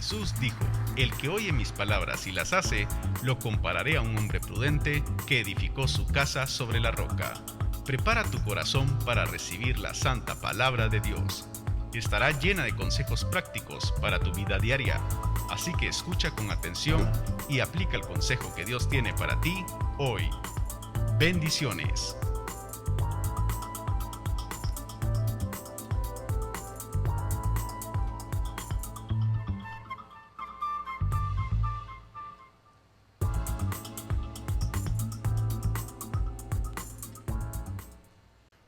Jesús dijo: "El que oye mis palabras y las hace, lo compararé a un hombre prudente que edificó su casa sobre la roca". Prepara tu corazón para recibir la santa palabra de Dios. Estará llena de consejos prácticos para tu vida diaria, así que escucha con atención y aplica el consejo que Dios tiene para ti hoy. Bendiciones.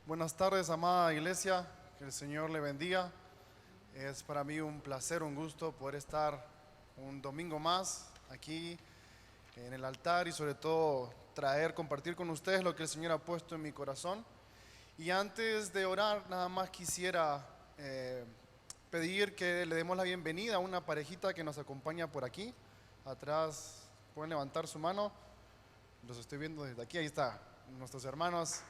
Buenas tardes, amada iglesia, que el Señor le bendiga. Es para mí un placer, un gusto poder estar un domingo más aquí en el altar y sobre todo compartir con ustedes lo que el Señor ha puesto en mi corazón. Y antes de orar, nada más quisiera pedir que le demos la bienvenida a una parejita que nos acompaña por aquí. Atrás, pueden levantar su mano. Los estoy viendo desde aquí, ahí está, nuestros hermanos.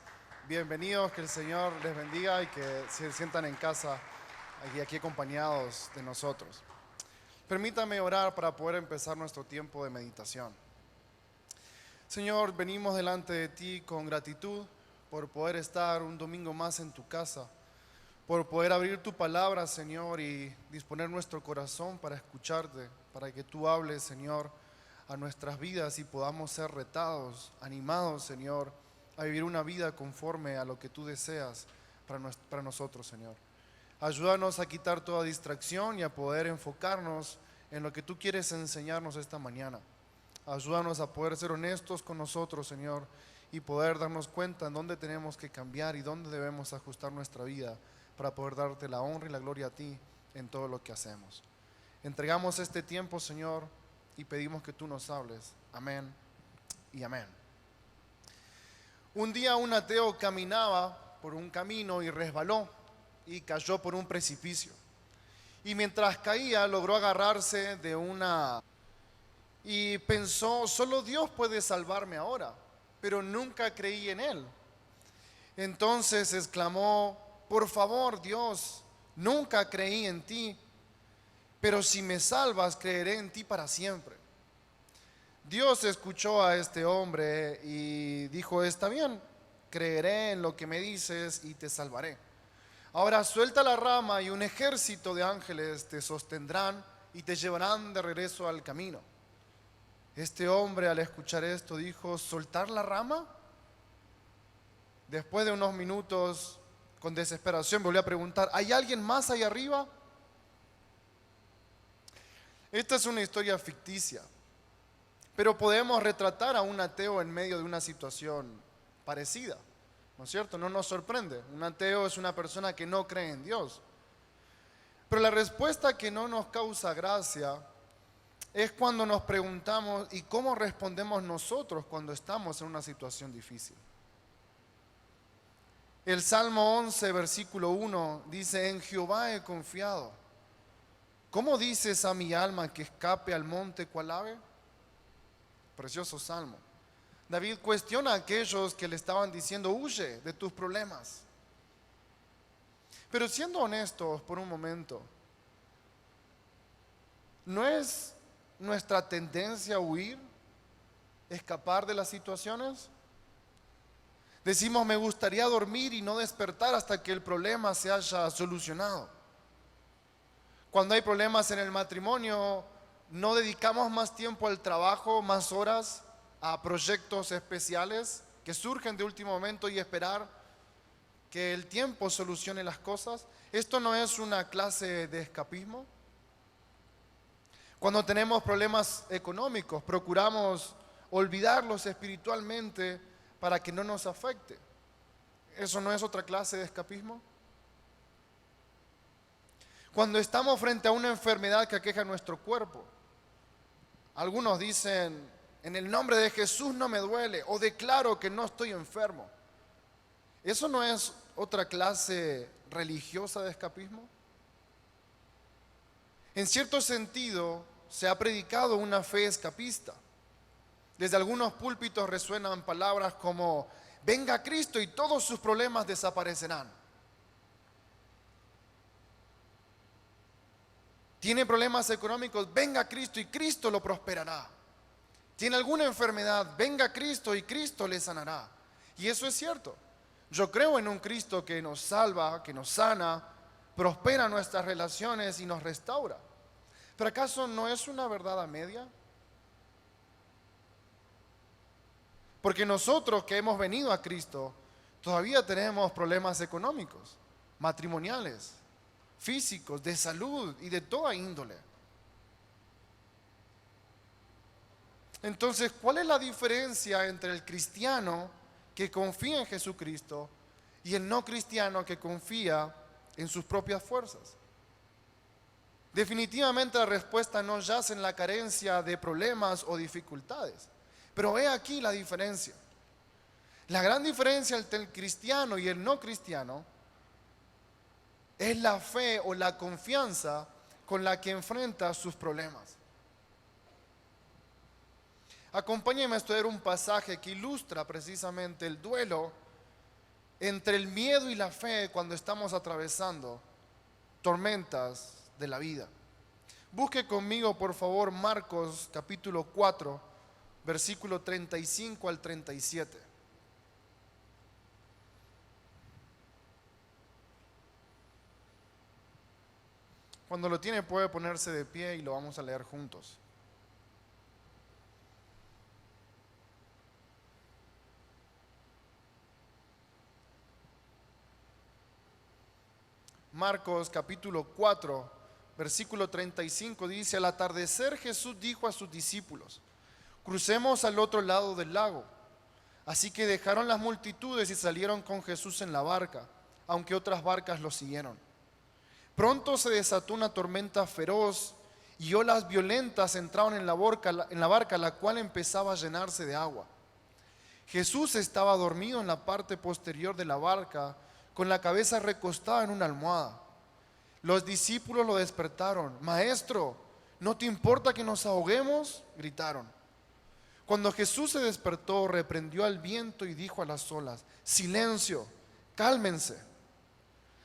Bienvenidos, que el Señor les bendiga y que se sientan en casa aquí acompañados de nosotros. Permítame orar para poder empezar nuestro tiempo de meditación. Señor, venimos delante de ti con gratitud por poder estar un domingo más en tu casa, por poder abrir tu palabra, Señor, y disponer nuestro corazón para escucharte, para que tú hables, Señor, a nuestras vidas y podamos ser retados, animados, Señor, a vivir una vida conforme a lo que tú deseas para nosotros, Señor. Ayúdanos a quitar toda distracción y a poder enfocarnos en lo que tú quieres enseñarnos esta mañana. Ayúdanos a poder ser honestos con nosotros, Señor, y poder darnos cuenta en dónde tenemos que cambiar y dónde debemos ajustar nuestra vida para poder darte la honra y la gloria a ti en todo lo que hacemos. Entregamos este tiempo, Señor, y pedimos que tú nos hables. Amén y amén. Un día un ateo caminaba por un camino y resbaló y cayó por un precipicio. Y mientras caía logró agarrarse de una y pensó: solo Dios puede salvarme ahora, pero nunca creí en Él. Entonces exclamó: por favor, Dios, nunca creí en ti, pero si me salvas creeré en ti para siempre. Dios escuchó a este hombre y dijo: está bien, creeré en lo que me dices y te salvaré. Ahora suelta la rama y un ejército de ángeles te sostendrán y te llevarán de regreso al camino. Este hombre, al escuchar esto, dijo: ¿soltar la rama? Después de unos minutos, con desesperación, volvió a preguntar: ¿hay alguien más ahí arriba? Esta es una historia ficticia, pero podemos retratar a un ateo en medio de una situación parecida, ¿no es cierto? No nos sorprende. Un ateo es una persona que no cree en Dios. Pero la respuesta que no nos causa gracia es cuando nos preguntamos: ¿y cómo respondemos nosotros cuando estamos en una situación difícil? El Salmo 11, versículo 1 dice: en Jehová he confiado. ¿Cómo dices a mi alma que escape al monte cual ave? Precioso salmo. David cuestiona a aquellos que le estaban diciendo: huye de tus problemas. Pero siendo honestos por un momento, ¿no es nuestra tendencia huir, escapar de las situaciones? Decimos: me gustaría dormir y no despertar hasta que el problema se haya solucionado. Cuando hay problemas en el matrimonio, ¿no dedicamos más tiempo al trabajo, más horas a proyectos especiales que surgen de último momento y esperar que el tiempo solucione las cosas? ¿Esto no es una clase de escapismo? Cuando tenemos problemas económicos, procuramos olvidarlos espiritualmente para que no nos afecte. ¿Eso no es otra clase de escapismo? Cuando estamos frente a una enfermedad que aqueja nuestro cuerpo, algunos dicen: en el nombre de Jesús no me duele, o declaro que no estoy enfermo. ¿Eso no es otra clase religiosa de escapismo? En cierto sentido, se ha predicado una fe escapista. Desde algunos púlpitos resuenan palabras como: venga Cristo y todos sus problemas desaparecerán. Tiene problemas económicos, venga a Cristo y Cristo lo prosperará. Tiene alguna enfermedad, venga a Cristo y Cristo le sanará. Y eso es cierto. Yo creo en un Cristo que nos salva, que nos sana, prospera nuestras relaciones y nos restaura. ¿Pero acaso no es una verdad a media? Porque nosotros que hemos venido a Cristo, todavía tenemos problemas económicos, matrimoniales, físicos, de salud y de toda índole. Entonces, ¿cuál es la diferencia entre el cristiano que confía en Jesucristo y el no cristiano que confía en sus propias fuerzas? Definitivamente la respuesta no yace en la carencia de problemas o dificultades, pero he aquí la diferencia. La gran diferencia entre el cristiano y el no cristiano es la fe o la confianza con la que enfrenta sus problemas. Acompáñenme a estudiar un pasaje que ilustra precisamente el duelo entre el miedo y la fe cuando estamos atravesando tormentas de la vida. Busque conmigo, por favor, Marcos capítulo 4, versículo 35 al 37. Cuando lo tiene puede ponerse de pie y lo vamos a leer juntos. Marcos capítulo 4, versículo 35 dice: al atardecer Jesús dijo a sus discípulos: crucemos al otro lado del lago. Así que dejaron las multitudes y salieron con Jesús en la barca, aunque otras barcas lo siguieron. Pronto se desató una tormenta feroz y olas violentas entraron en la barca, la cual empezaba a llenarse de agua. Jesús estaba dormido en la parte posterior de la barca, con la cabeza recostada en una almohada. Los discípulos lo despertaron. Maestro, ¿no te importa que nos ahoguemos?, gritaron. Cuando Jesús se despertó, reprendió al viento y dijo a las olas: silencio, cálmense.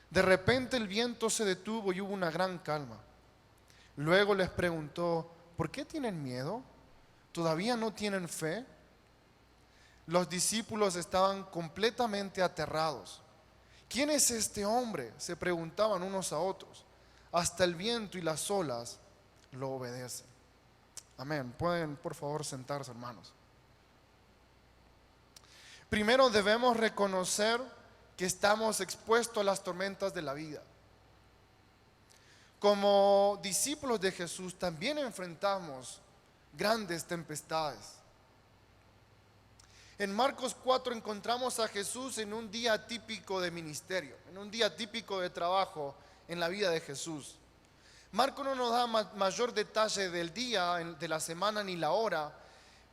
De repente el viento se detuvo y hubo una gran calma. Luego les preguntó: ¿por qué tienen miedo? ¿Todavía no tienen fe? Los discípulos estaban completamente aterrados. ¿Quién es este hombre?, se preguntaban unos a otros. Hasta el viento y las olas lo obedecen. Amén. Pueden, por favor, sentarse, hermanos. Primero debemos reconocer que estamos expuestos a las tormentas de la vida. Como discípulos de Jesús también enfrentamos grandes tempestades. En Marcos 4 encontramos a Jesús en un día típico de ministerio, en un día típico de trabajo en la vida de Jesús. Marcos no nos da mayor detalle del día, de la semana ni la hora,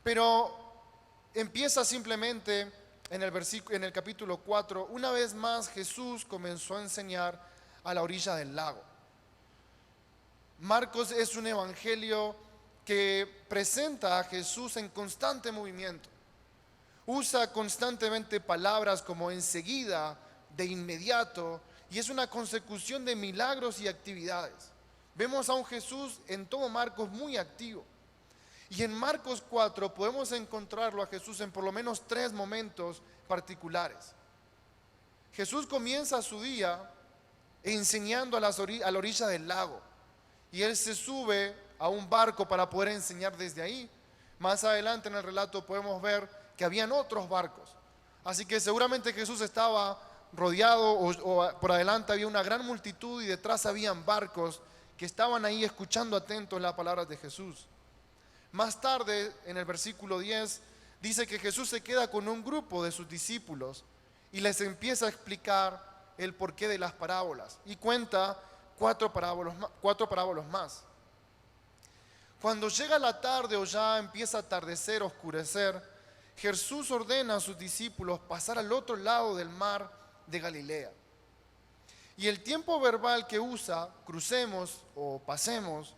pero empieza simplemente en el capítulo 4. Una vez más Jesús comenzó a enseñar a la orilla del lago. Marcos es un evangelio que presenta a Jesús en constante movimiento. Usa constantemente palabras como enseguida, de inmediato, y es una consecución de milagros y actividades. Vemos a un Jesús en todo Marcos muy activo. Y en Marcos 4 podemos encontrarlo a Jesús en por lo menos 3 momentos particulares. Jesús comienza su día enseñando a la orilla del lago. Y él se sube a un barco para poder enseñar desde ahí. Más adelante en el relato podemos ver que habían otros barcos. Así que seguramente Jesús estaba rodeado o por adelante había una gran multitud y detrás habían barcos que estaban ahí escuchando atentos las palabras de Jesús. Más tarde, en el versículo 10, dice que Jesús se queda con un grupo de sus discípulos y les empieza a explicar el porqué de las parábolas. Y cuenta 4 parábolas más. Cuando llega la tarde o ya empieza a atardecer, oscurecer, Jesús ordena a sus discípulos pasar al otro lado del mar de Galilea. Y el tiempo verbal que usa, crucemos o pasemos,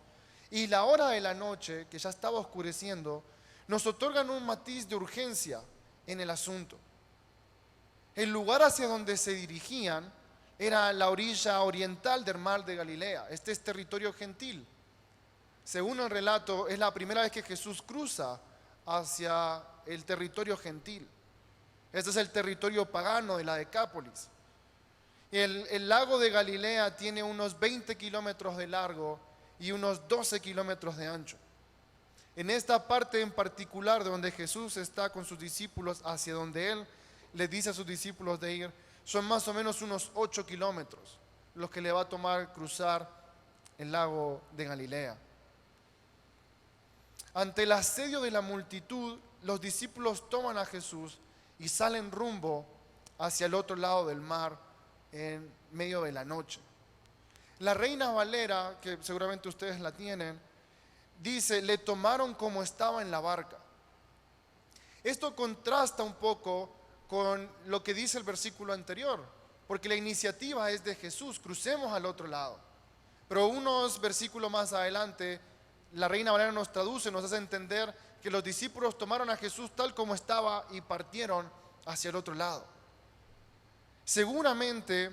y la hora de la noche, que ya estaba oscureciendo, nos otorgan un matiz de urgencia en el asunto. El lugar hacia donde se dirigían era la orilla oriental del mar de Galilea. Este es territorio gentil. Según el relato, es la primera vez que Jesús cruza hacia el territorio gentil. Este es el territorio pagano de la Decápolis. El lago de Galilea tiene unos 20 kilómetros de largo y unos 12 kilómetros de ancho. En esta parte en particular, de donde Jesús está con sus discípulos, hacia donde Él les dice a sus discípulos de ir, son más o menos unos 8 kilómetros los que le va a tomar cruzar el lago de Galilea. Ante el asedio de la multitud, los discípulos toman a Jesús y salen rumbo hacia el otro lado del mar en medio de la noche. La Reina Valera, que seguramente ustedes la tienen, dice: le tomaron como estaba en la barca. Esto contrasta un poco con lo que dice el versículo anterior, porque la iniciativa es de Jesús: crucemos al otro lado. Pero unos versículos más adelante, la Reina Valera nos traduce, nos hace entender que los discípulos tomaron a Jesús tal como estaba y partieron hacia el otro lado. Seguramente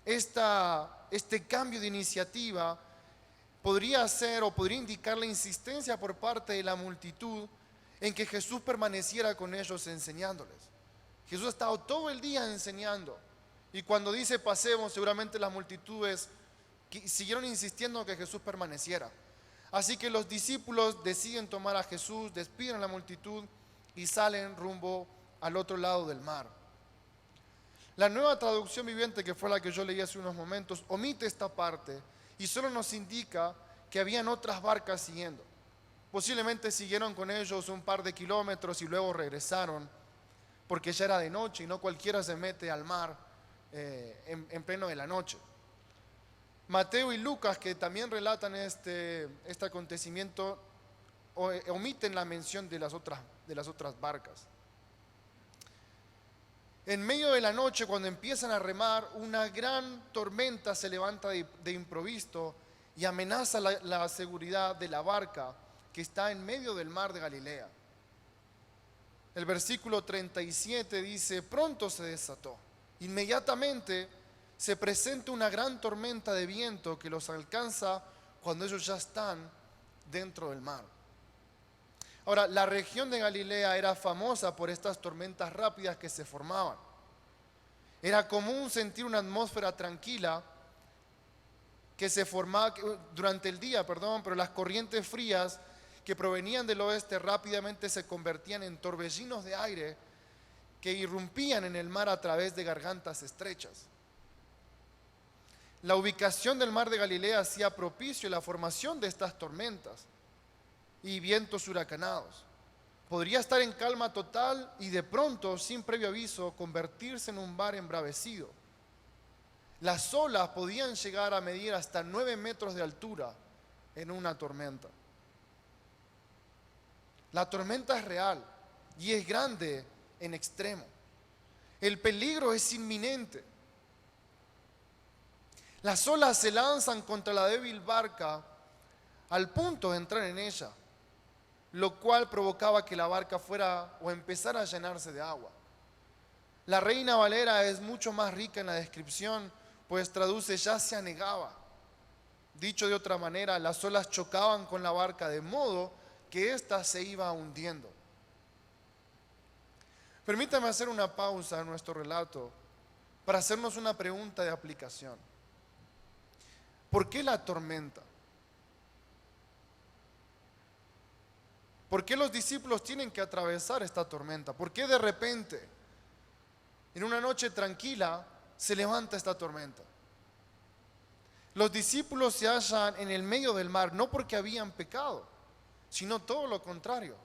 este cambio de iniciativa podría ser o podría indicar la insistencia por parte de la multitud en que Jesús permaneciera con ellos enseñándoles. Jesús ha estado todo el día enseñando, y cuando dice pasemos, seguramente las multitudes siguieron insistiendo en que Jesús permaneciera. Así que los discípulos deciden tomar a Jesús, despiden a la multitud y salen rumbo al otro lado del mar. La Nueva Traducción Viviente, que fue la que yo leí hace unos momentos, omite esta parte y solo nos indica que habían otras barcas siguiendo. Posiblemente siguieron con ellos un par de kilómetros y luego regresaron, porque ya era de noche y no cualquiera se mete al mar en pleno de la noche. Mateo y Lucas, que también relatan este acontecimiento, omiten la mención de las otras barcas. En medio de la noche, cuando empiezan a remar, una gran tormenta se levanta de improviso y amenaza la seguridad de la barca que está en medio del mar de Galilea. El versículo 37 dice: pronto se desató. Inmediatamente se presenta una gran tormenta de viento que los alcanza cuando ellos ya están dentro del mar. Ahora, la región de Galilea era famosa por estas tormentas rápidas que se formaban. Era común sentir una atmósfera tranquila que se formaba durante el día, pero las corrientes frías que provenían del oeste rápidamente se convertían en torbellinos de aire que irrumpían en el mar a través de gargantas estrechas. La ubicación del mar de Galilea hacía propicio la formación de estas tormentas y vientos huracanados. Podría estar en calma total y de pronto, sin previo aviso, convertirse en un mar embravecido. Las olas podían llegar a medir hasta 9 metros de altura en una tormenta. La tormenta es real y es grande en extremo. El peligro es inminente. Las olas se lanzan contra la débil barca al punto de entrar en ella, lo cual provocaba que la barca fuera o empezara a llenarse de agua. La Reina Valera es mucho más rica en la descripción, pues traduce: ya se anegaba. Dicho de otra manera, las olas chocaban con la barca de modo que ésta se iba hundiendo. Permítame hacer una pausa en nuestro relato para hacernos una pregunta de aplicación. ¿Por qué la tormenta? ¿Por qué los discípulos tienen que atravesar esta tormenta? ¿Por qué de repente, en una noche tranquila, se levanta esta tormenta? Los discípulos se hallan en el medio del mar no porque habían pecado, sino todo lo contrario.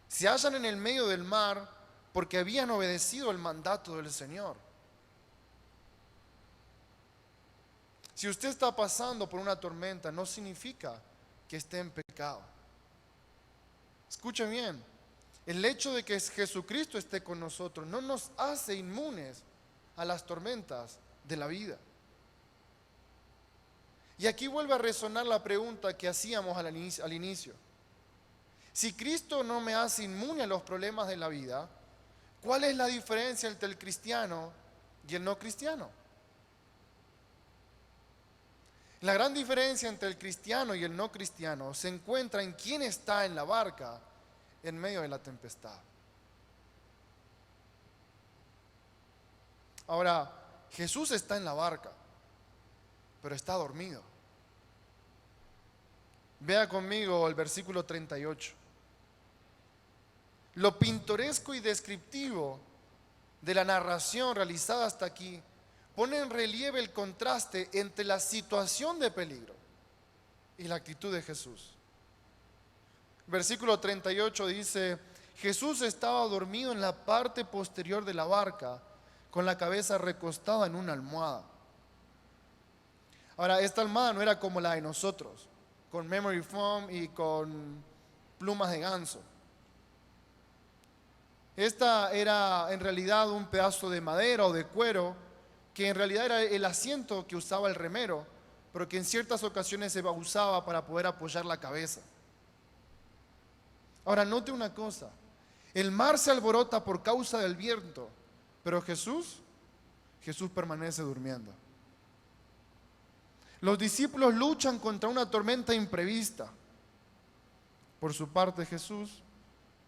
Se hallan en el medio del mar porque habían obedecido el mandato del Señor. Si usted está pasando por una tormenta, no significa que esté en pecado. Escuchen bien, el hecho de que Jesucristo esté con nosotros no nos hace inmunes a las tormentas de la vida. Y aquí vuelve a resonar la pregunta que hacíamos al inicio. Si Cristo no me hace inmune a los problemas de la vida, ¿cuál es la diferencia entre el cristiano y el no cristiano? La gran diferencia entre el cristiano y el no cristiano se encuentra en quién está en la barca en medio de la tempestad. Ahora, Jesús está en la barca, pero está dormido. Vea conmigo el versículo 38. Lo pintoresco y descriptivo de la narración realizada hasta aquí pone en relieve el contraste entre la situación de peligro y la actitud de Jesús. Versículo 38 dice: Jesús estaba dormido en la parte posterior de la barca, con la cabeza recostada en una almohada. Ahora, esta almohada no era como la de nosotros, con memory foam y con plumas de ganso. Esta era en realidad un pedazo de madera o de cuero, que en realidad era el asiento que usaba el remero, pero que en ciertas ocasiones se usaba para poder apoyar la cabeza. Ahora, note una cosa: el mar se alborota por causa del viento, pero Jesús permanece durmiendo. Los discípulos luchan contra una tormenta imprevista. Por su parte, Jesús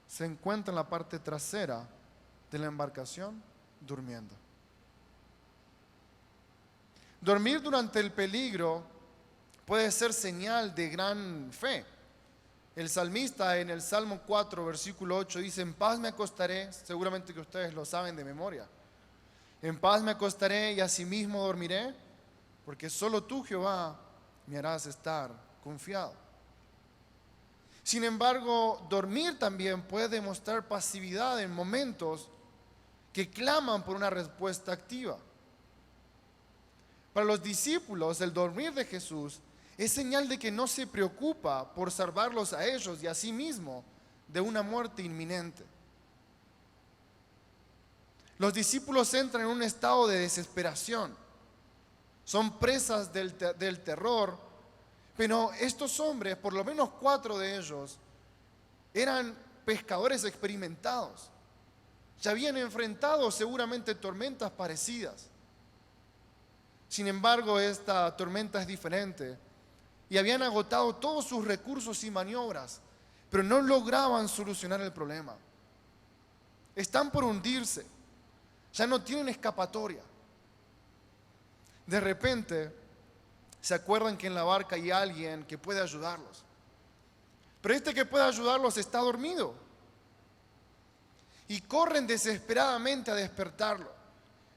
se encuentra en la parte trasera de la embarcación durmiendo. Dormir durante el peligro puede ser señal de gran fe. El salmista en el Salmo 4, versículo 8 dice: en paz me acostaré, seguramente que ustedes lo saben de memoria. En paz me acostaré y asimismo dormiré, porque solo tú, Jehová, me harás estar confiado. Sin embargo, dormir también puede demostrar pasividad en momentos que claman por una respuesta activa. Para los discípulos, el dormir de Jesús es señal de que no se preocupa por salvarlos a ellos y a sí mismo de una muerte inminente. Los discípulos entran en un estado de desesperación. Son presas del terror, pero estos hombres, por lo menos 4 de ellos, eran pescadores experimentados. Ya habían enfrentado seguramente tormentas parecidas. Sin embargo, esta tormenta es diferente y habían agotado todos sus recursos y maniobras, pero no lograban solucionar el problema. Están por hundirse, ya no tienen escapatoria. De repente se acuerdan que en la barca hay alguien que puede ayudarlos, pero este que puede ayudarlos está dormido y corren desesperadamente a despertarlo.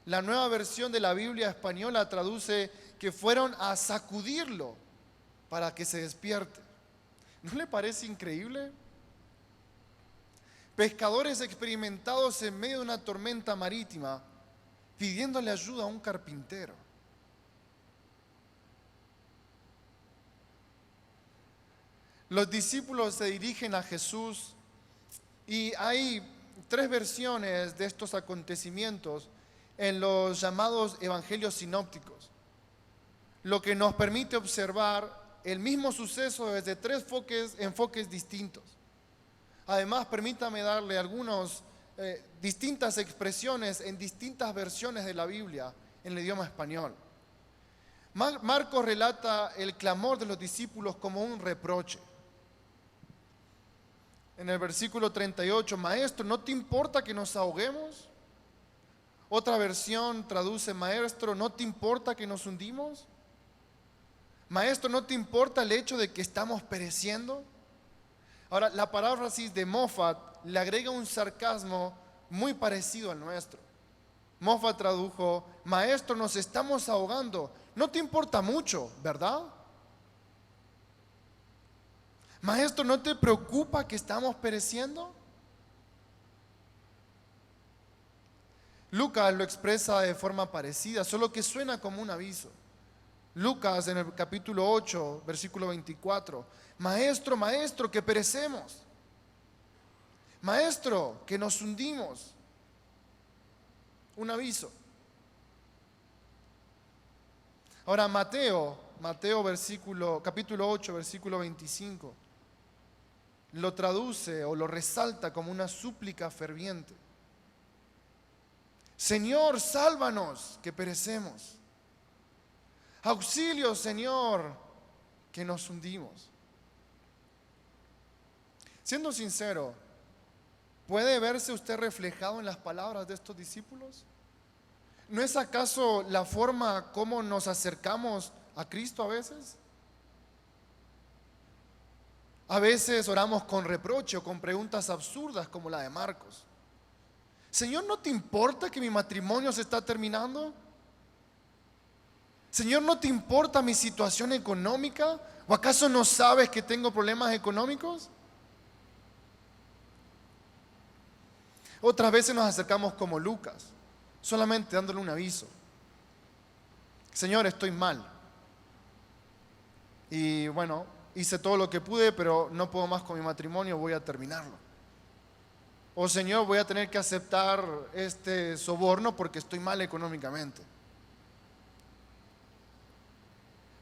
La Nueva Versión de la Biblia española traduce que fueron a sacudirlo para que se despierte. ¿No le parece increíble? Pescadores experimentados en medio de una tormenta marítima pidiéndole ayuda a un carpintero. Los discípulos se dirigen a Jesús y hay 3 versiones de estos acontecimientos en los llamados evangelios sinópticos, lo que nos permite observar el mismo suceso desde 3 enfoques distintos. Además, permítame darle algunas distintas expresiones en distintas versiones de la Biblia en el idioma español. Marcos relata el clamor de los discípulos como un reproche. En el versículo 38, Maestro, ¿no te importa que nos ahoguemos? Otra versión traduce: Maestro, ¿no te importa que nos hundimos? Maestro, ¿no te importa el hecho de que estamos pereciendo? Ahora, la paráfrasis de Moffat le agrega un sarcasmo muy parecido al nuestro. Moffat tradujo: Maestro, nos estamos ahogando, no te importa mucho, ¿verdad? Maestro, ¿no te preocupa que estamos pereciendo? Lucas lo expresa de forma parecida, solo que suena como un aviso. Lucas en el capítulo 8, versículo 24: Maestro, maestro, que perecemos. Maestro, que nos hundimos. Un aviso. Ahora Mateo capítulo 8, versículo 25, lo traduce o lo resalta como una súplica ferviente. Señor, sálvanos, que perecemos. Auxilio, Señor, que nos hundimos. Siendo sincero, ¿puede verse usted reflejado en las palabras de estos discípulos? ¿No es acaso la forma como nos acercamos a Cristo a veces? A veces oramos con reproche o con preguntas absurdas como la de Marcos. Señor, ¿no te importa que mi matrimonio se está terminando? Señor, ¿no te importa mi situación económica? ¿O acaso no sabes que tengo problemas económicos? Otras veces nos acercamos como Lucas, solamente dándole un aviso. Señor, estoy mal. Y bueno, hice todo lo que pude, pero no puedo más con mi matrimonio, voy a terminarlo. O Señor, voy a tener que aceptar este soborno porque estoy mal económicamente.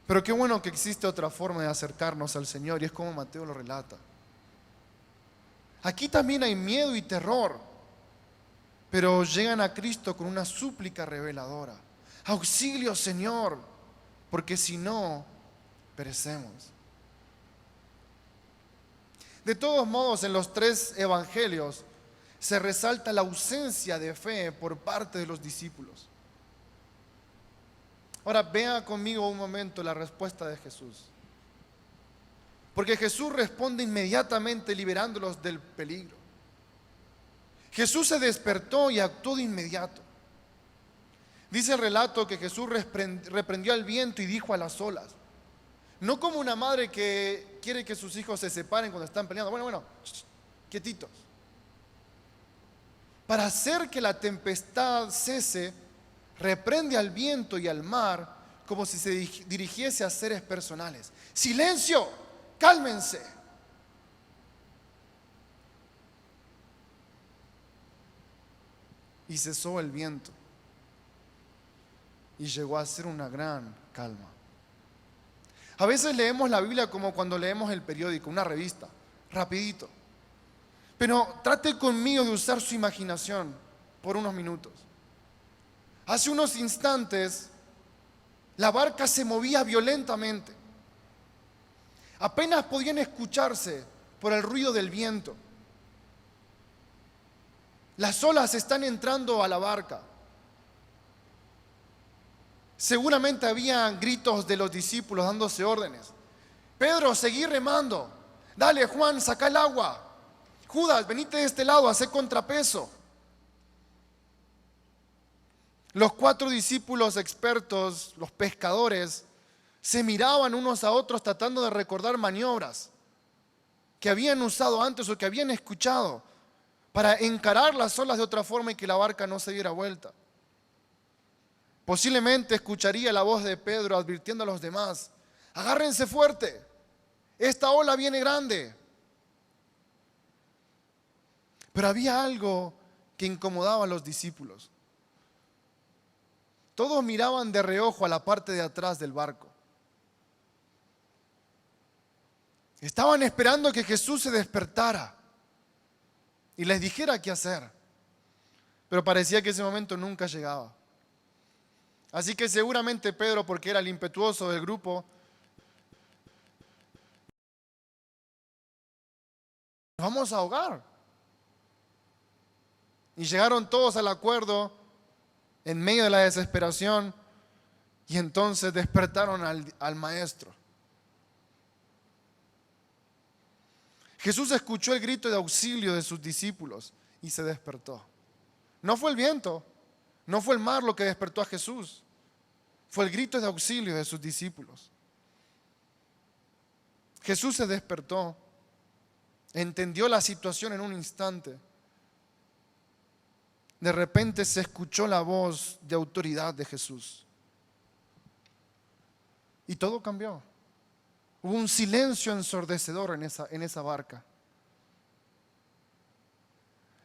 Pero qué bueno que existe otra forma de acercarnos al Señor, y es como Mateo lo relata. Aquí también hay miedo y terror, pero llegan a Cristo con una súplica reveladora. Auxilio, Señor, porque si no, perecemos. De todos modos, en los 3 evangelios se resalta la ausencia de fe por parte de los discípulos. Ahora vea conmigo un momento la respuesta de Jesús. Porque Jesús responde inmediatamente liberándolos del peligro. Jesús se despertó y actuó de inmediato. Dice el relato que Jesús reprendió al viento y dijo a las olas. No como una madre que quiere que sus hijos se separen cuando están peleando. Bueno, quietitos. Para hacer que la tempestad cese, reprende al viento y al mar como si se dirigiese a seres personales. ¡Silencio! ¡Cálmense! Y cesó el viento. Y llegó a ser una gran calma. A veces leemos la Biblia como cuando leemos el periódico, una revista, rapidito. Pero trate conmigo de usar su imaginación por unos minutos. Hace unos instantes, la barca se movía violentamente. Apenas podían escucharse por el ruido del viento. Las olas están entrando a la barca. Seguramente había gritos de los discípulos dándose órdenes. Pedro, seguí remando. Dale, Juan, saca el agua. Judas, venite de este lado, hacé contrapeso. Los 4 discípulos expertos, los pescadores, se miraban unos a otros tratando de recordar maniobras que habían usado antes o que habían escuchado para encarar las olas de otra forma y que la barca no se diera vuelta. Posiblemente escucharía la voz de Pedro advirtiendo a los demás: agárrense fuerte, esta ola viene grande. Pero había algo que incomodaba a los discípulos. Todos miraban de reojo a la parte de atrás del barco. Estaban esperando que Jesús se despertara y les dijera qué hacer. Pero parecía que ese momento nunca llegaba. Así que seguramente Pedro, porque era el impetuoso del grupo, vamos a ahogar. Y llegaron todos al acuerdo en medio de la desesperación, y entonces despertaron al maestro. Jesús escuchó el grito de auxilio de sus discípulos y se despertó. No fue el viento, no fue el mar lo que despertó a Jesús, fue el grito de auxilio de sus discípulos. Jesús se despertó, entendió la situación en un instante. De repente se escuchó la voz de autoridad de Jesús. Y todo cambió. Hubo un silencio ensordecedor en esa barca.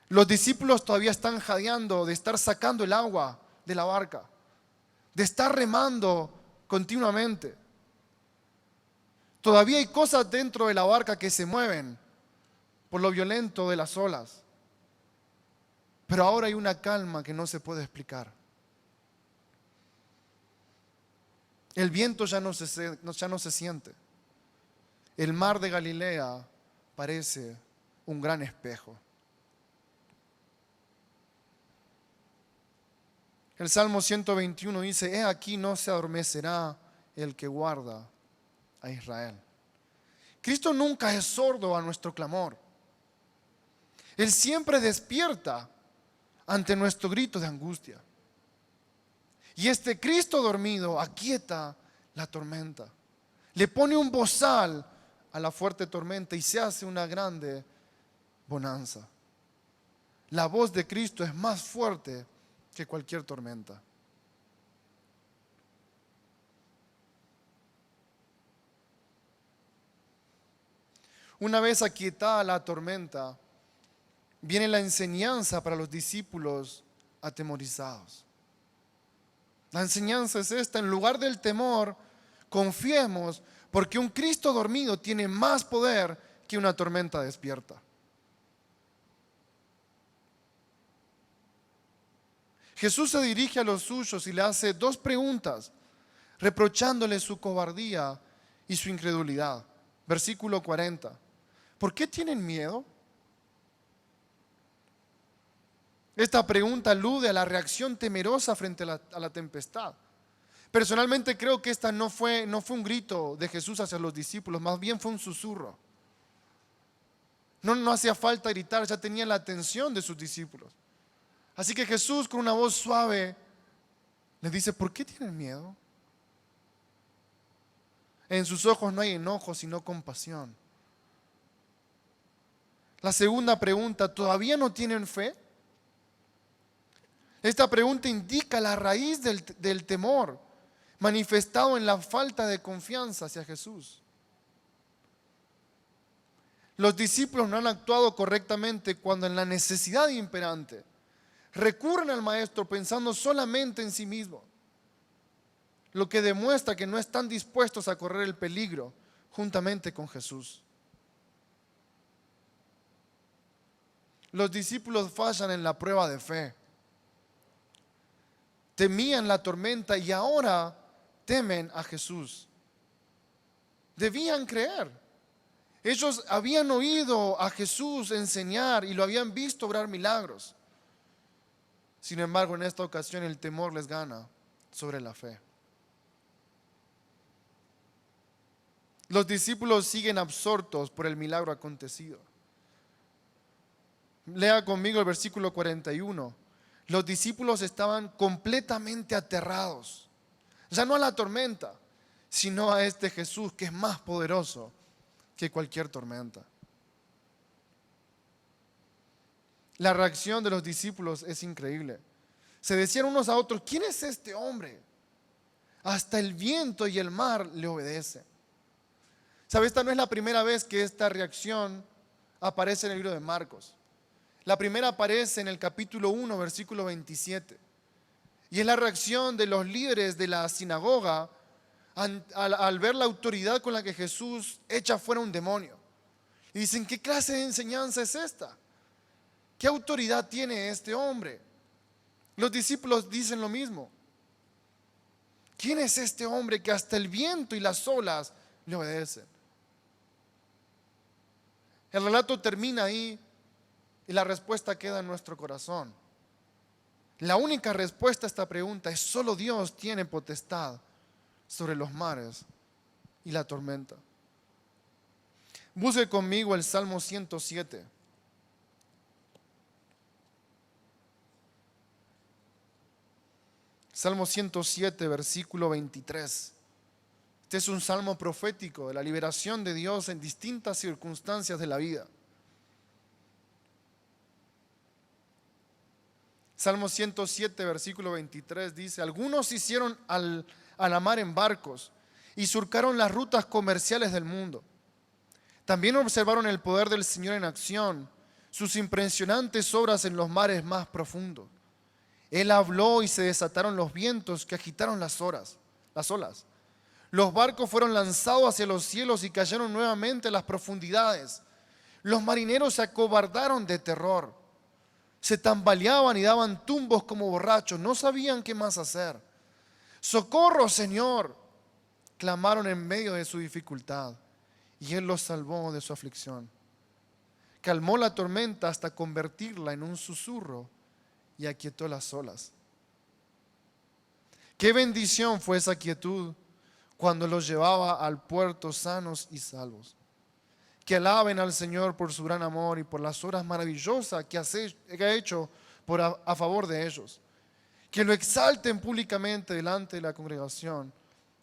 Los discípulos todavía están jadeando de estar sacando el agua de la barca, de estar remando continuamente. Todavía hay cosas dentro de la barca que se mueven por lo violento de las olas. Pero ahora hay una calma que no se puede explicar. El viento ya no se siente. El mar de Galilea parece un gran espejo. El Salmo 121 dice: he aquí no se adormecerá el que guarda a Israel. Cristo nunca es sordo a nuestro clamor. Él siempre despierta ante nuestro grito de angustia. Y este Cristo dormido aquieta la tormenta. Le pone un bozal a la fuerte tormenta y se hace una grande bonanza. La voz de Cristo es más fuerte que cualquier tormenta. Una vez aquietada la tormenta, viene la enseñanza para los discípulos atemorizados. La enseñanza es esta: en lugar del temor, confiemos, porque un Cristo dormido tiene más poder que una tormenta despierta. Jesús se dirige a los suyos y le hace dos preguntas, reprochándole su cobardía y su incredulidad. Versículo 40. ¿Por qué tienen miedo? Esta pregunta alude a la reacción temerosa frente a la tempestad. Personalmente creo que esta no fue un grito de Jesús hacia los discípulos, más bien fue un susurro. No hacía falta gritar, ya tenía la atención de sus discípulos. Así que Jesús, con una voz suave, les dice: ¿por qué tienen miedo? En sus ojos no hay enojo, sino compasión. La segunda pregunta: ¿todavía no tienen fe? Esta pregunta indica la raíz del temor, manifestado en la falta de confianza hacia Jesús. Los discípulos no han actuado correctamente cuando en la necesidad imperante recurren al Maestro pensando solamente en sí mismos, lo que demuestra que no están dispuestos a correr el peligro juntamente con Jesús. Los discípulos fallan en la prueba de fe. Temían la tormenta y ahora temen a Jesús. Debían creer. Ellos habían oído a Jesús enseñar y lo habían visto obrar milagros. Sin embargo, en esta ocasión el temor les gana sobre la fe. Los discípulos siguen absortos por el milagro acontecido. Lea conmigo el versículo 41. Los discípulos estaban completamente aterrados, ya no a la tormenta, sino a este Jesús que es más poderoso que cualquier tormenta. La reacción de los discípulos es increíble. Se decían unos a otros: ¿quién es este hombre? Hasta el viento y el mar le obedecen. ¿Sabe? Esta no es la primera vez que esta reacción aparece en el libro de Marcos. La primera aparece en el capítulo 1, versículo 27. Y es la reacción de los líderes de la sinagoga al ver la autoridad con la que Jesús echa fuera un demonio. Y dicen: ¿qué clase de enseñanza es esta? ¿Qué autoridad tiene este hombre? Los discípulos dicen lo mismo. ¿Quién es este hombre que hasta el viento y las olas le obedecen? El relato termina ahí y la respuesta queda en nuestro corazón. La única respuesta a esta pregunta es: solo Dios tiene potestad sobre los mares y la tormenta. Busque conmigo el Salmo 107. Salmo 107, versículo 23. Este es un salmo profético de la liberación de Dios en distintas circunstancias de la vida. Salmo 107, versículo 23 dice: algunos hicieron a la mar en barcos y surcaron las rutas comerciales del mundo. También observaron el poder del Señor en acción, sus impresionantes obras en los mares más profundos. Él habló y se desataron los vientos que agitaron las olas. Los barcos fueron lanzados hacia los cielos y cayeron nuevamente a las profundidades. Los marineros se acobardaron de terror. Se tambaleaban y daban tumbos como borrachos. No sabían qué más hacer. ¡Socorro, Señor! clamaron en medio de su dificultad y Él los salvó de su aflicción. Calmó la tormenta hasta convertirla en un susurro y aquietó las olas. Qué bendición fue esa quietud cuando los llevaba al puerto sanos y salvos. Que alaben al Señor por su gran amor y por las obras maravillosas que ha hecho a favor de ellos. Que lo exalten públicamente delante de la congregación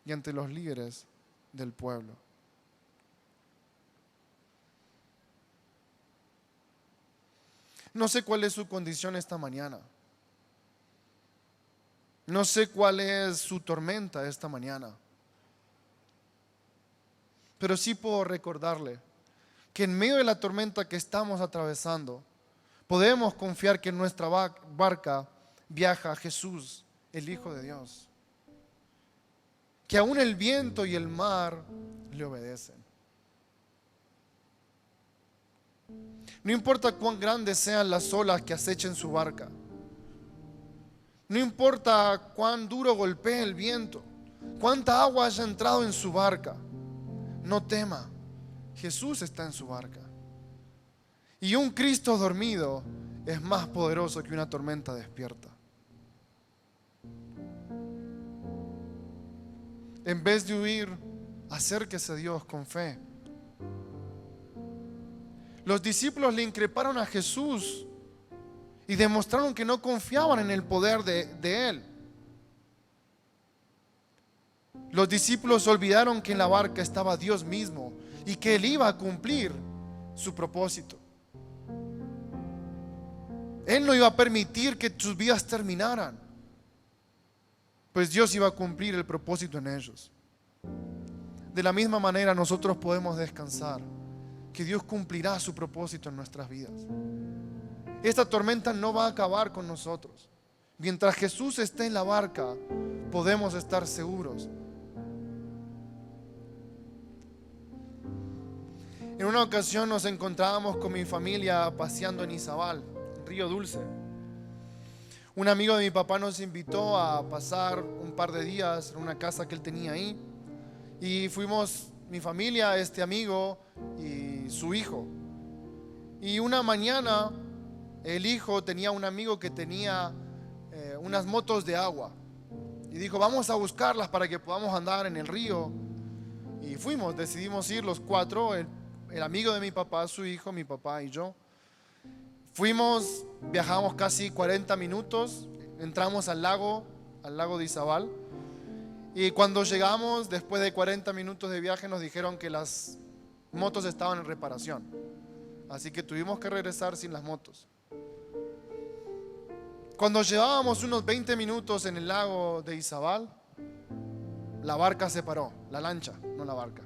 y ante los líderes del pueblo. No sé cuál es su condición esta mañana. No sé cuál es su tormenta esta mañana. Pero sí puedo recordarle que en medio de la tormenta que estamos atravesando, podemos confiar que en nuestra barca viaja Jesús, el Hijo de Dios. Que aún el viento y el mar le obedecen. No importa cuán grandes sean las olas que acechen su barca. No importa cuán duro golpee el viento, cuánta agua haya entrado en su barca. No tema, Jesús está en su barca. Y un Cristo dormido es más poderoso que una tormenta despierta. En vez de huir, acérquese a Dios con fe. Los discípulos le increparon a Jesús y demostraron que no confiaban en el poder de Él. Los discípulos olvidaron que en la barca estaba Dios mismo y que Él iba a cumplir su propósito. Él no iba a permitir que sus vidas terminaran, pues Dios iba a cumplir el propósito en ellos. De la misma manera nosotros podemos descansar, que Dios cumplirá su propósito en nuestras vidas. Esta tormenta no va a acabar con nosotros. Mientras Jesús esté en la barca, podemos estar seguros. En una ocasión nos encontrábamos con mi familia paseando en Izabal, Río Dulce. Un amigo de mi papá nos invitó a pasar un par de días en una casa que él tenía ahí. Y fuimos mi familia, este amigo y su hijo. Y una mañana el hijo tenía un amigo que tenía unas motos de agua. Y dijo, vamos a buscarlas para que podamos andar en el río. Y decidimos ir los cuatro, el amigo de mi papá, su hijo, mi papá y yo. Viajamos casi 40 minutos, entramos al lago de Izabal. Y cuando llegamos, después de 40 minutos de viaje, nos dijeron que las motos estaban en reparación. Así que tuvimos que regresar sin las motos. Cuando llevábamos unos 20 minutos en el lago de Izabal, la barca se paró, la lancha, no la barca.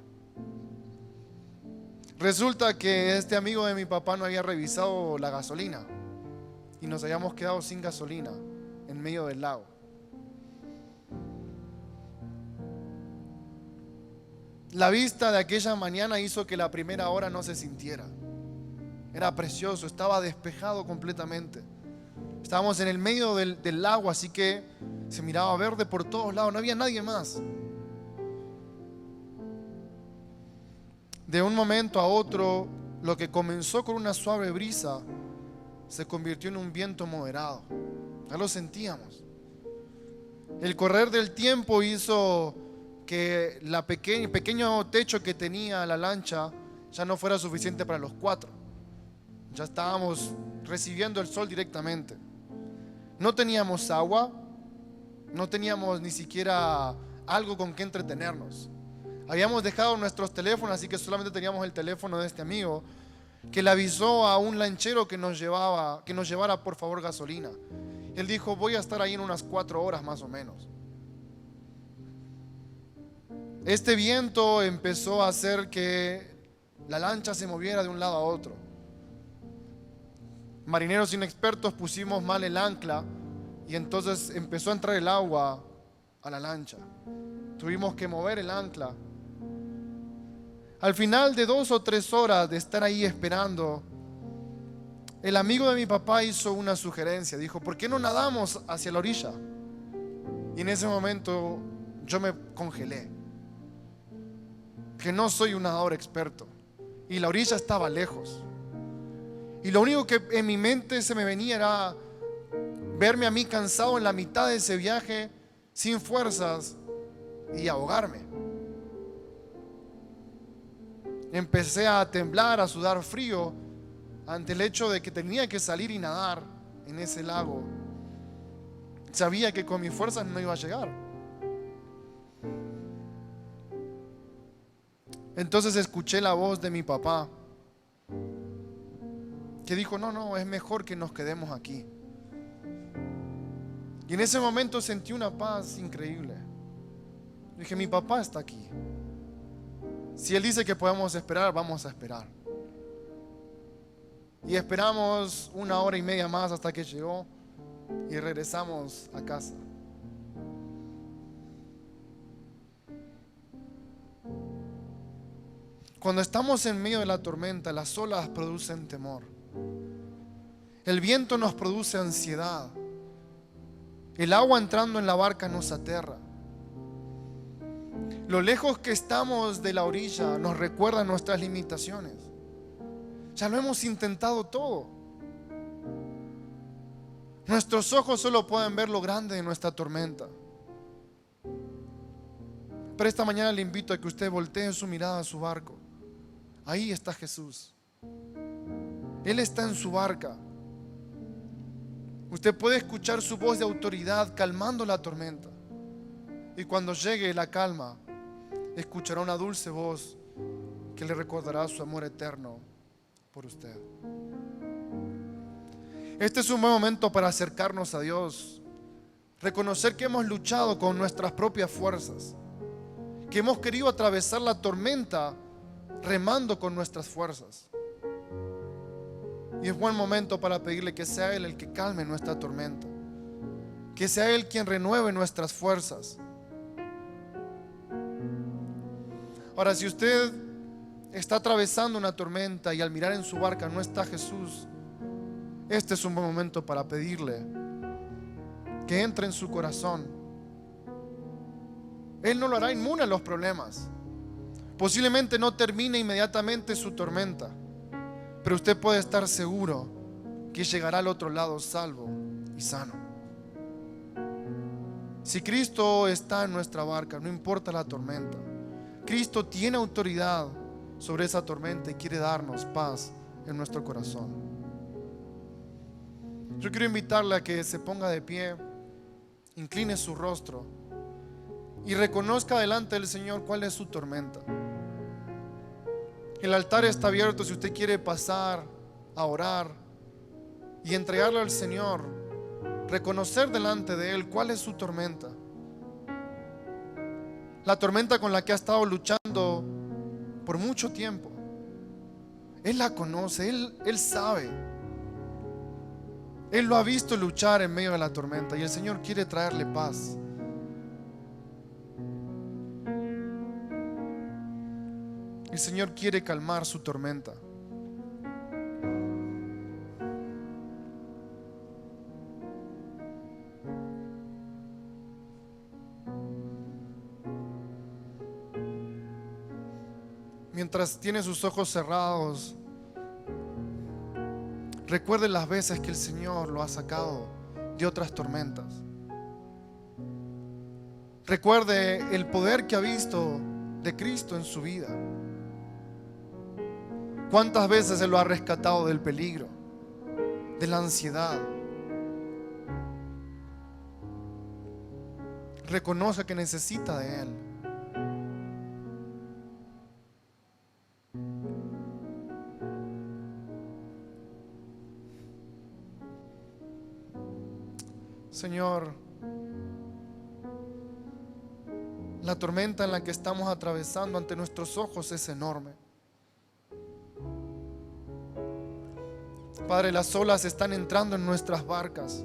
Resulta que este amigo de mi papá no había revisado la gasolina y nos habíamos quedado sin gasolina en medio del lago. La vista de aquella mañana hizo que la primera hora no se sintiera. Era precioso, estaba despejado completamente. Estábamos en el medio del lago, así que se miraba verde por todos lados, no había nadie más. De un momento a otro, lo que comenzó con una suave brisa se convirtió en un viento moderado. Ya lo sentíamos. El correr del tiempo hizo que el pequeño techo que tenía la lancha ya no fuera suficiente para los cuatro. Ya estábamos recibiendo el sol directamente. No teníamos agua, no teníamos ni siquiera algo con que entretenernos. Habíamos dejado nuestros teléfonos, así que solamente teníamos el teléfono de este amigo, que le avisó a un lanchero que nos llevara por favor gasolina. Él dijo, voy a estar ahí en unas 4 horas más o menos. Este viento empezó a hacer que la lancha se moviera de un lado a otro. Marineros inexpertos pusimos mal el ancla y entonces empezó a entrar el agua a la lancha. Tuvimos que mover el ancla. Al final de 2 o 3 horas de estar ahí esperando, el amigo de mi papá hizo una sugerencia. Dijo, ¿por qué no nadamos hacia la orilla? Y en ese momento yo me congelé. que no soy un nadador experto y la orilla estaba lejos. Y lo único que en mi mente se me venía era verme a mí cansado en la mitad de ese viaje, sin fuerzas, y ahogarme. Empecé a temblar, a sudar frío ante el hecho de que tenía que salir y nadar en ese lago. Sabía que con mis fuerzas no iba a llegar. Entonces escuché la voz de mi papá que dijo: no, es mejor que nos quedemos aquí. Y en ese momento sentí una paz increíble. Dije: mi papá está aquí. Si él dice que podemos esperar, vamos a esperar. Y esperamos 1 hora y media más hasta que llegó y regresamos a casa. Cuando estamos en medio de la tormenta, las olas producen temor. El viento nos produce ansiedad. El agua entrando en la barca nos aterra. Lo lejos que estamos de la orilla nos recuerda nuestras limitaciones. Ya lo hemos intentado todo. Nuestros ojos solo pueden ver lo grande de nuestra tormenta. Pero esta mañana le invito a que usted voltee su mirada a su barco. Ahí está Jesús. Él está en su barca. Usted puede escuchar su voz de autoridad calmando la tormenta. Y cuando llegue la calma, escuchará una dulce voz que le recordará su amor eterno por usted. Este es un buen momento para acercarnos a Dios, reconocer que hemos luchado con nuestras propias fuerzas, que hemos querido atravesar la tormenta remando con nuestras fuerzas. Y es buen momento para pedirle que sea Él el que calme nuestra tormenta, que sea Él quien renueve nuestras fuerzas. Ahora, si usted está atravesando una tormenta y al mirar en su barca no está Jesús, este es un buen momento para pedirle que entre en su corazón. Él no lo hará inmune a los problemas. Posiblemente no termine inmediatamente su tormenta, pero usted puede estar seguro que llegará al otro lado salvo y sano. Si Cristo está en nuestra barca, no importa la tormenta, Cristo tiene autoridad sobre esa tormenta y quiere darnos paz en nuestro corazón. Yo quiero invitarle a que se ponga de pie, incline su rostro y reconozca delante del Señor cuál es su tormenta. El altar está abierto si usted quiere pasar a orar y entregarle al Señor, reconocer delante de Él cuál es su tormenta. La tormenta con la que ha estado luchando por mucho tiempo. Él la conoce, Él sabe. Él lo ha visto luchar en medio de la tormenta y el Señor quiere traerle paz. El Señor quiere calmar su tormenta. Mientras tiene sus ojos cerrados, recuerde las veces que el Señor lo ha sacado de otras tormentas. Recuerde el poder que ha visto de Cristo en su vida. ¿Cuántas veces Él lo ha rescatado del peligro, de la ansiedad? Reconoce que necesita de Él. Señor, la tormenta en la que estamos atravesando ante nuestros ojos es enorme. Padre, las olas están entrando en nuestras barcas.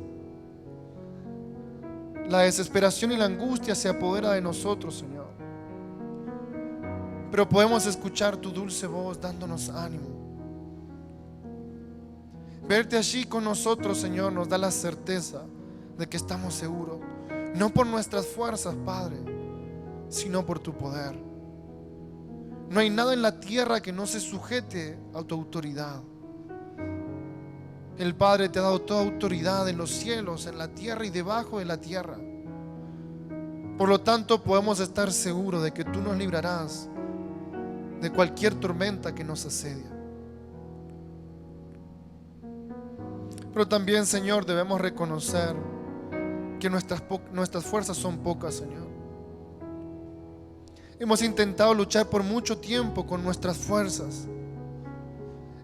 La desesperación y la angustia se apodera de nosotros, Señor. Pero podemos escuchar tu dulce voz dándonos ánimo. Verte allí con nosotros, Señor, nos da la certeza de que estamos seguros, no por nuestras fuerzas, Padre, sino por tu poder. No hay nada en la tierra que no se sujete a tu autoridad. El Padre te ha dado toda autoridad en los cielos, en la tierra y debajo de la tierra. Por lo tanto, podemos estar seguros de que tú nos librarás de cualquier tormenta que nos asedia. Pero también, Señor, debemos reconocer que nuestras fuerzas son pocas, Señor. Hemos intentado luchar por mucho tiempo con nuestras fuerzas.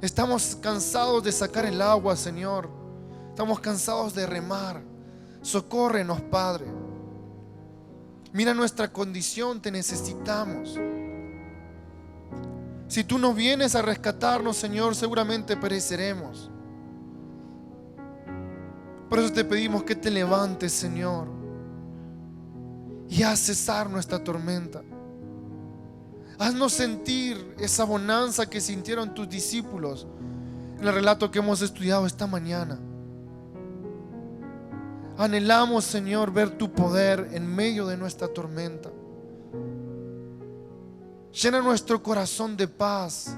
Estamos cansados de sacar el agua, Señor. Estamos cansados de remar. Socórrenos, Padre. Mira nuestra condición, te necesitamos. Si tú no vienes a rescatarnos, Señor, seguramente pereceremos. Por eso te pedimos que te levantes, Señor, y haz cesar nuestra tormenta. Haznos sentir esa bonanza que sintieron tus discípulos en el relato que hemos estudiado esta mañana. Anhelamos, Señor, ver tu poder en medio de nuestra tormenta. Llena nuestro corazón de paz.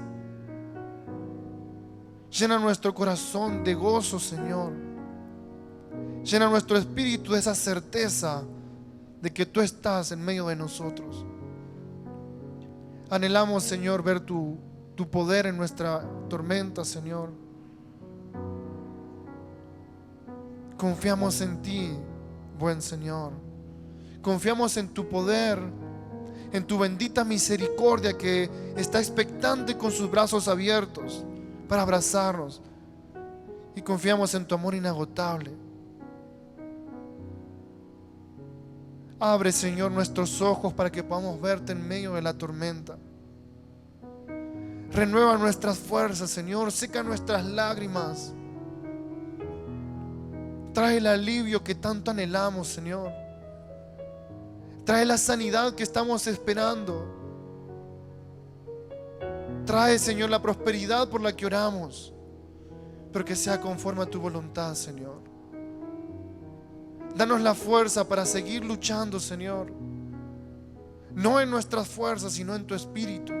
Llena nuestro corazón de gozo, Señor. Llena nuestro espíritu de esa certeza de que tú estás en medio de nosotros. Anhelamos, Señor, ver tu poder en nuestra tormenta, Señor. Confiamos en ti, buen Señor. Confiamos en tu poder, en tu bendita misericordia que está expectante con sus brazos abiertos para abrazarnos. Y confiamos en tu amor inagotable. Abre, Señor, nuestros ojos para que podamos verte en medio de la tormenta. Renueva nuestras fuerzas, Señor. Seca nuestras lágrimas. Trae el alivio que tanto anhelamos, Señor. Trae la sanidad que estamos esperando. Trae, Señor, la prosperidad por la que oramos, pero que sea conforme a tu voluntad, Señor. Danos la fuerza para seguir luchando, Señor. No en nuestras fuerzas, sino en tu espíritu.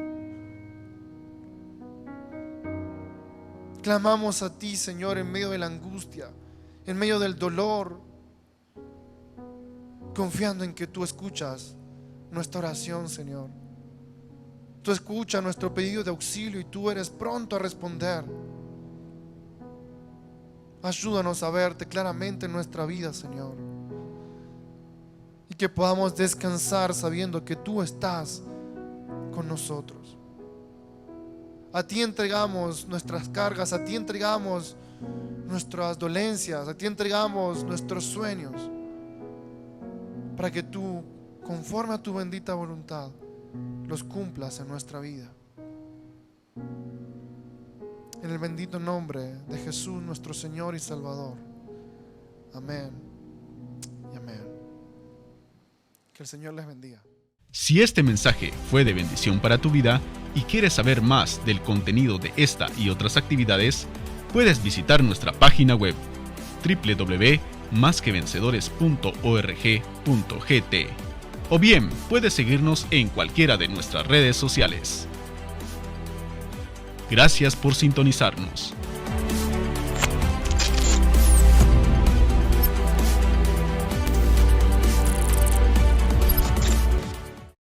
Clamamos a ti, Señor, en medio de la angustia, en medio del dolor, confiando en que tú escuchas nuestra oración, Señor. Tú escuchas nuestro pedido de auxilio y tú eres pronto a responder. Ayúdanos a verte claramente en nuestra vida, Señor, y que podamos descansar sabiendo que tú estás con nosotros. A ti entregamos nuestras cargas, a ti entregamos nuestras dolencias, a ti entregamos nuestros sueños, para que tú, conforme a tu bendita voluntad, los cumplas en nuestra vida. En el bendito nombre de Jesús, nuestro Señor y Salvador. Amén y amén. Que el Señor les bendiga. Si este mensaje fue de bendición para tu vida y quieres saber más del contenido de esta y otras actividades, puedes visitar nuestra página web www.masquevencedores.org.gt o bien puedes seguirnos en cualquiera de nuestras redes sociales. Gracias por sintonizarnos.